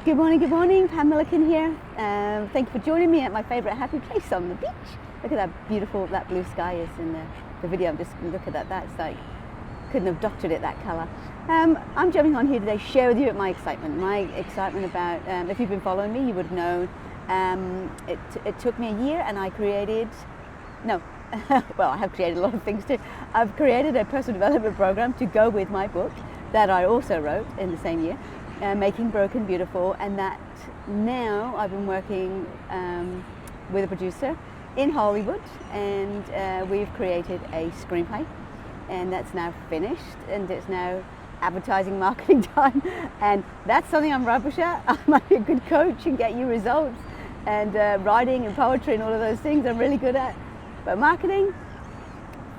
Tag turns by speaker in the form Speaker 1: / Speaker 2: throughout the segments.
Speaker 1: Good morning, Pam Milliken here. Thank you for joining me at my favourite happy place on the beach. Look at that beautiful, that blue sky is in the video. I'm just looking at that. It's like, couldn't have doctored it that colour. I'm jumping on here today to share with you my excitement. My excitement about, if you've been following me, you would know it took me a year and I created, no, well, I have created a lot of things too. I've created a personal development program to go with my book that I also wrote in the same year. Making Broken Beautiful, and that now I've been working with a producer in Hollywood, and we've created a screenplay, and that's now finished, and it's now advertising marketing time, and that's something I'm rubbish at. I might be a good coach and get you results, and writing and poetry and all of those things I'm really good at, but marketing,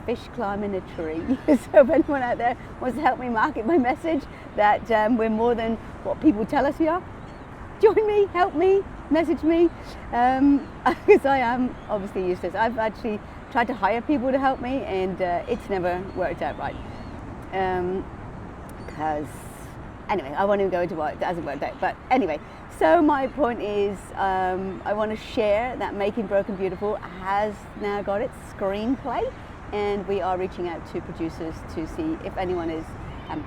Speaker 1: fish climbing a tree. So if anyone out there wants to help me market my message that we're more than what people tell us we are, join me, help me, message me, because I am obviously useless. I've actually tried to hire people to help me, and it's never worked out right. Because anyway, I won't even go into why it hasn't worked out, but anyway, so my point is I want to share that Making Broken Beautiful has now got its screenplay, and we are reaching out to producers to see if anyone is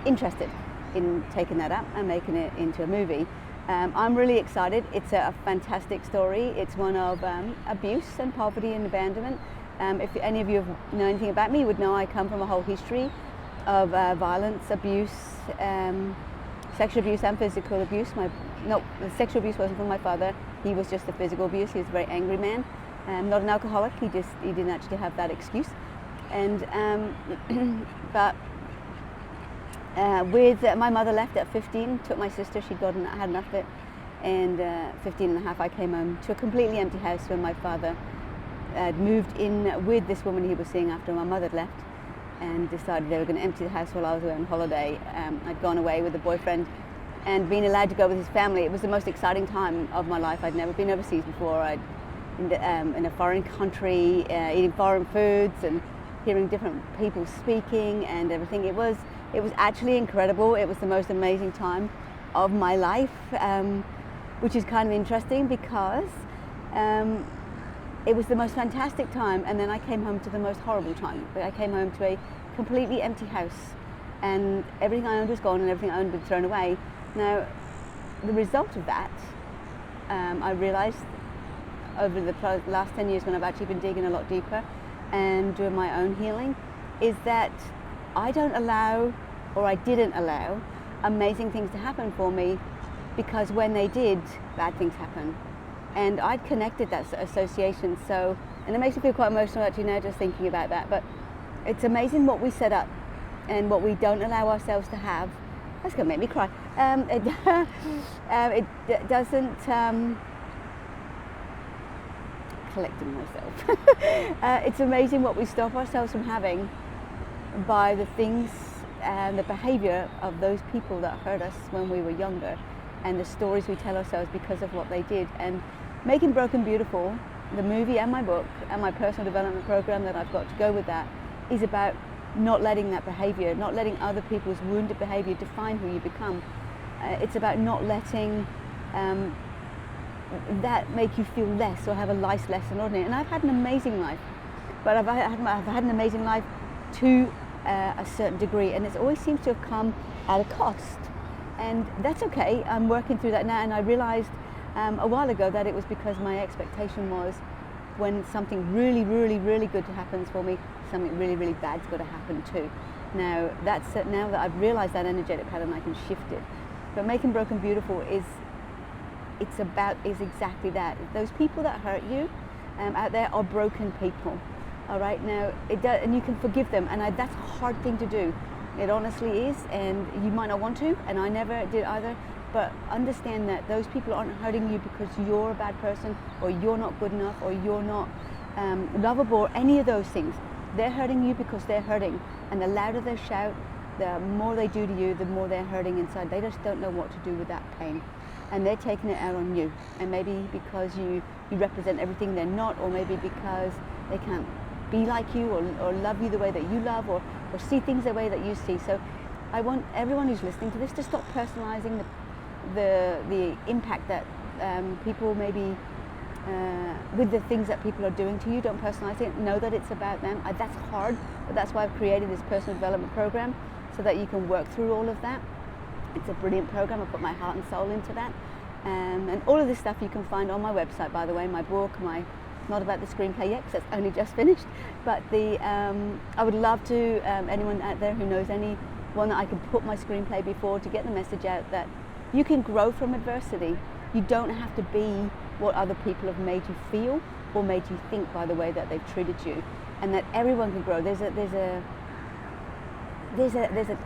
Speaker 1: interested in taking that up and making it into a movie. I'm really excited. It's a fantastic story. It's one of abuse and poverty and abandonment. If any of you know anything about me, you would know I come from a whole history of violence, abuse, sexual abuse and physical abuse. The sexual abuse wasn't from my father. He was just the physical abuse. He was a very angry man. Not an alcoholic. He didn't actually have that excuse. And but with my mother left at 15, took my sister, she'd had enough of it, and 15 and a half I came home to a completely empty house when my father had moved in with this woman he was seeing after my mother had left, and decided they were going to empty the house while I was away on holiday. I'd gone away with a boyfriend and being allowed to go with his family. It was the most exciting time of my life. I'd never been overseas before. I'd in a foreign country, eating foreign foods and hearing different people speaking and everything. It was actually incredible. It was the most amazing time of my life, which is kind of interesting because it was the most fantastic time, and then I came home to the most horrible time. I came home to a completely empty house, and everything I owned was gone and everything I owned had been thrown away. Now, the result of that, I realized over the last 10 years when I've actually been digging a lot deeper and doing my own healing, is that I don't allow, or I didn't allow, amazing things to happen for me, because when they did, bad things happen. And I'd connected that association, so, and it makes me feel quite emotional actually now just thinking about that, but it's amazing what we set up and what we don't allow ourselves to have. That's going to make me cry. It doesn't, collecting myself. It's amazing what we stop ourselves from having by the things and the behaviour of those people that hurt us when we were younger, and the stories we tell ourselves because of what they did. And Making Broken Beautiful, the movie and my book and my personal development program that I've got to go with that, is about not letting that behaviour, not letting other people's wounded behaviour define who you become. It's about not letting that make you feel less or have a life less than ordinary. And I've had an amazing life, but I've had an amazing life to a certain degree, and it always seems to have come at a cost, and that's okay. I'm working through that now, and I realized a while ago that it was because my expectation was when something really, really, really good happens for me, something really, really bad's got to happen too. Now now that I've realized that energetic pattern, I can shift it. But Making Broken Beautiful is exactly that. Those people that hurt you out there are broken people. All right, now and you can forgive them, and that's a hard thing to do. It honestly is, and you might not want to, and I never did either. But understand that those people aren't hurting you because you're a bad person, or you're not good enough, or you're not lovable, or any of those things. They're hurting you because they're hurting, and the louder they shout, the more they do to you, the more they're hurting inside. They just don't know what to do with that pain, and they're taking it out on you. And maybe because you represent everything they're not, or maybe because they can't be like you or love you the way that you love, or see things the way that you see. So I want everyone who's listening to this to stop personalizing the impact that people maybe with the things that people are doing to you. Don't personalize it. Know that it's about them. That's hard, but that's why I've created this personal development program, so that you can work through all of that. It's a brilliant program. I put my heart and soul into that. And all of this stuff you can find on my website, by the way, my book, not about the screenplay yet, because that's only just finished. But I would love to, anyone out there who knows anyone that I can put my screenplay before, to get the message out that you can grow from adversity. You don't have to be what other people have made you feel or made you think by the way that they've treated you, and that everyone can grow. There's an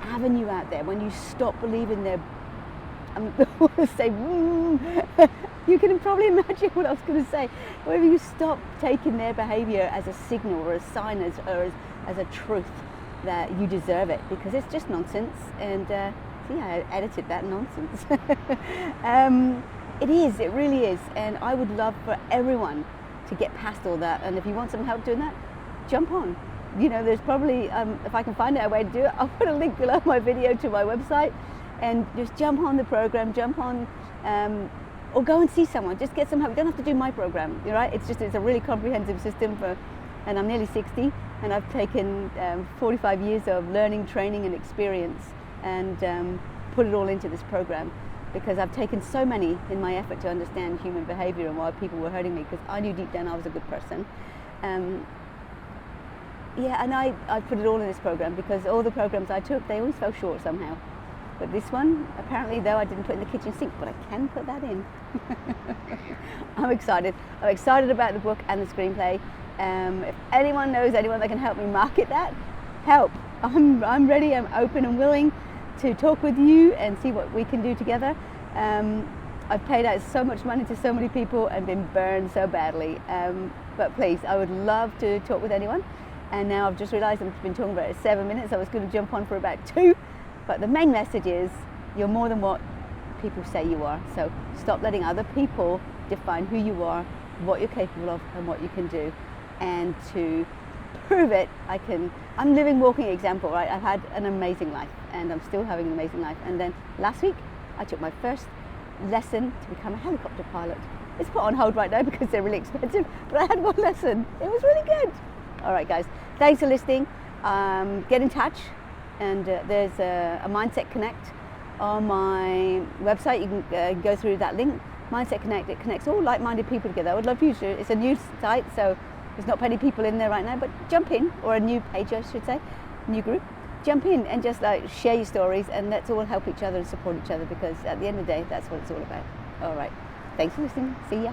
Speaker 1: avenue out there when you stop believing their you can probably imagine what I was going to say. Whether you stop taking their behavior as a signal or a sign or as a truth that you deserve it, because it's just nonsense. And see, I edited that nonsense. It really is. And I would love for everyone to get past all that. And if you want some help doing that, jump on. There's probably, if I can find out a way to do it, I'll put a link below my video to my website, and just jump on the program, or go and see someone, just get some help. You don't have to do my program, right? It's a really comprehensive system and I'm nearly 60, and I've taken 45 years of learning, training and experience, and put it all into this program, because I've taken so many in my effort to understand human behavior and why people were hurting me, because I knew deep down I was a good person. And I put it all in this program, because all the programs I took, they always fell short somehow. But this one, apparently, though I didn't put in the kitchen sink, but I can put that in. I'm excited. I'm excited about the book and the screenplay. If anyone knows anyone that can help me market that, help. I'm ready, I'm open and willing to talk with you and see what we can do together. I've paid out so much money to so many people and been burned so badly. But please, I would love to talk with anyone. And now I've just realised I've been talking about it 7 minutes. I was going to jump on for about 2. But the main message is, you're more than what people say you are. So stop letting other people define who you are, what you're capable of, and what you can do. And to prove it, I'm living, walking example, right? I've had an amazing life, and I'm still having an amazing life. And then last week, I took my first lesson to become a helicopter pilot. It's put on hold right now because they're really expensive, but I had one lesson. It was really good. All right, guys, thanks for listening. Get in touch. And there's a Mindset Connect on my website. You can go through that link, Mindset Connect. It connects all like-minded people together. I would love for you to. It's a new site, so there's not many people in there right now, but jump in, or a new page, I should say, new group. Jump in and just share your stories, and let's all help each other and support each other, because at the end of the day, that's what it's all about. All right. Thanks for listening. See ya.